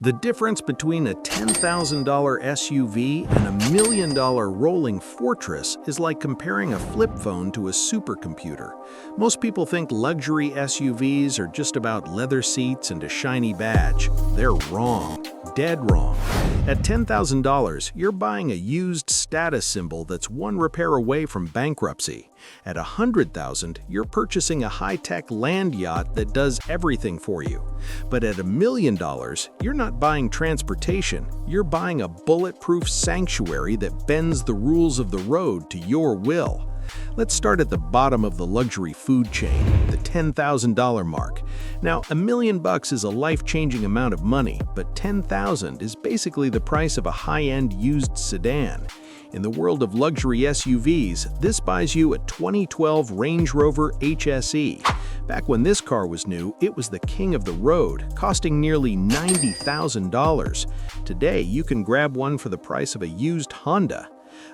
The difference between a $10,000 SUV and a $1 million rolling fortress is like comparing a flip phone to a supercomputer. Most people think luxury SUVs are just about leather seats and a shiny badge. They're wrong. Dead wrong. At $10,000, you're buying a used status symbol that's one repair away from bankruptcy. At $100,000, you're purchasing a high-tech land yacht that does everything for you. But at $1 million, you're not buying transportation, you're buying a bulletproof sanctuary that bends the rules of the road to your will. Let's start at the bottom of the luxury food chain, the $10,000 mark. Now, $1 million is a life-changing amount of money, but $10,000 is basically the price of a high-end used sedan. In the world of luxury SUVs, this buys you a 2012 Range Rover HSE. Back when this car was new, it was the king of the road, costing nearly $90,000. Today, you can grab one for the price of a used Honda.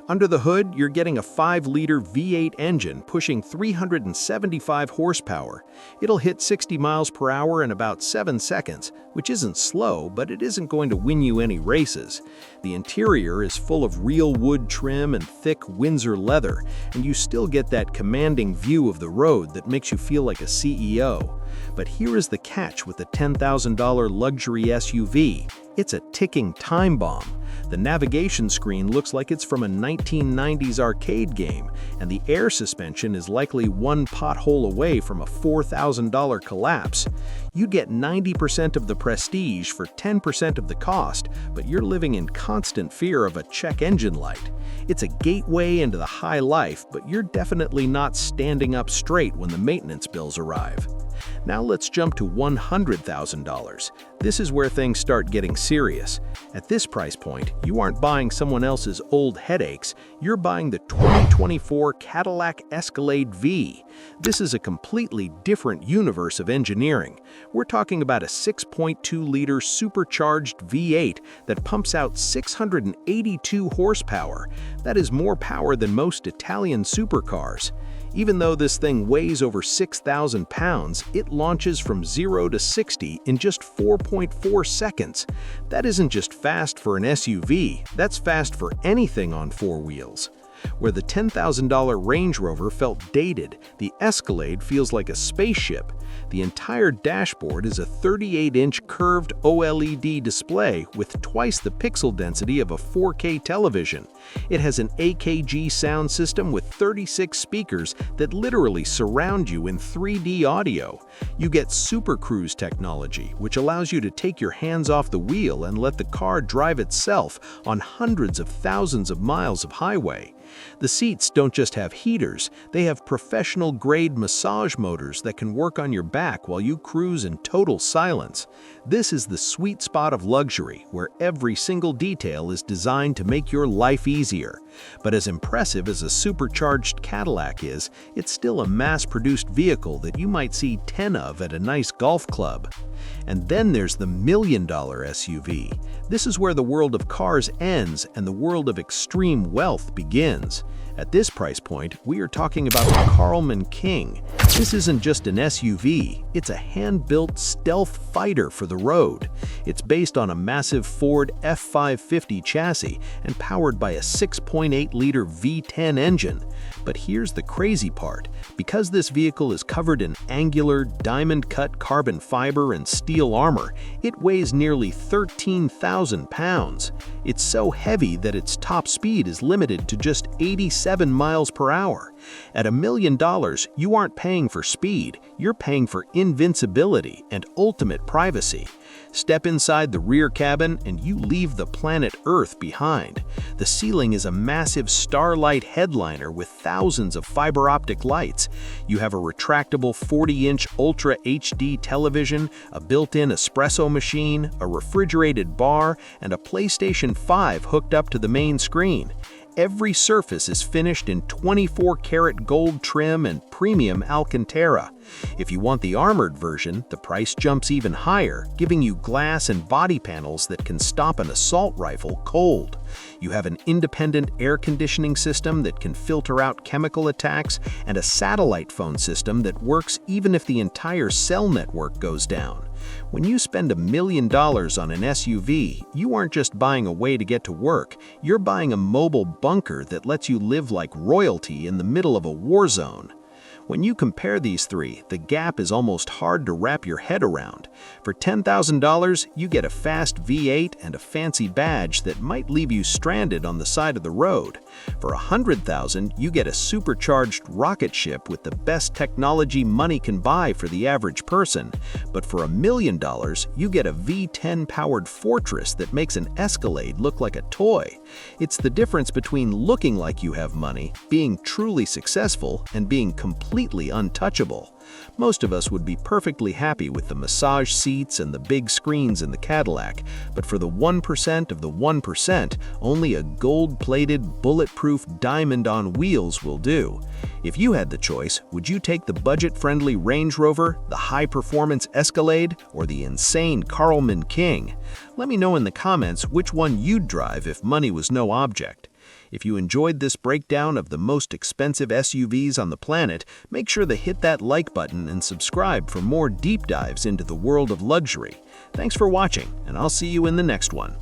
Under the hood, you're getting a 5-liter V8 engine pushing 375 horsepower. It'll hit 60 miles per hour in about 7 seconds, which isn't slow, but it isn't going to win you any races. The interior is full of real wood trim and thick Windsor leather, and you still get that commanding view of the road that makes you feel like a CEO. But here is the catch with the $10,000 luxury SUV. It's a ticking time bomb. The navigation screen looks like it's from a 1990s arcade game, and the air suspension is likely one pothole away from a $4,000 collapse. You get 90% of the prestige for 10% of the cost, but you're living in constant fear of a check engine light. It's a gateway into the high life, but you're definitely not standing up straight when the maintenance bills arrive. Now let's jump to $100,000. This is where things start getting serious. At this price point, you aren't buying someone else's old headaches, you're buying the 2024 Cadillac Escalade V. This is a completely different universe of engineering. We're talking about a 6.2-liter supercharged V8 that pumps out 682 horsepower. That is more power than most Italian supercars. Even though this thing weighs over 6,000 pounds, it launches from 0 to 60 in just 4.4 seconds. That isn't just fast for an SUV, that's fast for anything on four wheels. Where the $10,000 Range Rover felt dated, the Escalade feels like a spaceship. The entire dashboard is a 38-inch curved OLED display with twice the pixel density of a 4K television. It has an AKG sound system with 36 speakers that literally surround you in 3D audio. You get Super Cruise technology, which allows you to take your hands off the wheel and let the car drive itself on hundreds of thousands of miles of highway. The seats don't just have heaters, they have professional-grade massage motors that can work on your back while you cruise in total silence. This is the sweet spot of luxury, where every single detail is designed to make your life easier. But as impressive as a supercharged Cadillac is, it's still a mass-produced vehicle that you might see 10 of at a nice golf club. And then there's the $1 million SUV. This is where the world of cars ends and the world of extreme wealth begins. At this price point, we are talking about the Karlmann King. This isn't just an SUV, it's a hand-built stealth fighter for the road. It's based on a massive Ford F550 chassis and powered by a 6.8-liter V10 engine. But here's the crazy part. Because this vehicle is covered in angular, diamond-cut carbon fiber and steel armor, it weighs nearly 13,000 pounds. It's so heavy that its top speed is limited to just 87 miles per hour. At $1 million, you aren't paying for speed, you're paying for invincibility and ultimate privacy. Step inside the rear cabin and you leave the planet Earth behind. The ceiling is a massive starlight headliner with thousands of fiber optic lights. You have a retractable 40-inch Ultra HD television, a built-in espresso machine, a refrigerated bar, and a PlayStation 5 hooked up to the main screen. Every surface is finished in 24-karat gold trim and premium Alcantara. If you want the armored version, the price jumps even higher, giving you glass and body panels that can stop an assault rifle cold. You have an independent air conditioning system that can filter out chemical attacks and a satellite phone system that works even if the entire cell network goes down. When you spend $1 million on an SUV, you aren't just buying a way to get to work, you're buying a mobile bunker that lets you live like royalty in the middle of a war zone. When you compare these three, the gap is almost hard to wrap your head around. For $10,000, you get a fast V8 and a fancy badge that might leave you stranded on the side of the road. For $100,000, you get a supercharged rocket ship with the best technology money can buy for the average person. But for $1 million, you get a V10-powered fortress that makes an Escalade look like a toy. It's the difference between looking like you have money, being truly successful, and being completely untouchable. Most of us would be perfectly happy with the massage seats and the big screens in the Cadillac, but for the 1% of the 1%, only a gold-plated, bulletproof diamond on wheels will do. If you had the choice, would you take the budget-friendly Range Rover, the high-performance Escalade, or the insane Carlman King? Let me know in the comments which one you'd drive if money was no object. If you enjoyed this breakdown of the most expensive SUVs on the planet, make sure to hit that like button and subscribe for more deep dives into the world of luxury. Thanks for watching, and I'll see you in the next one.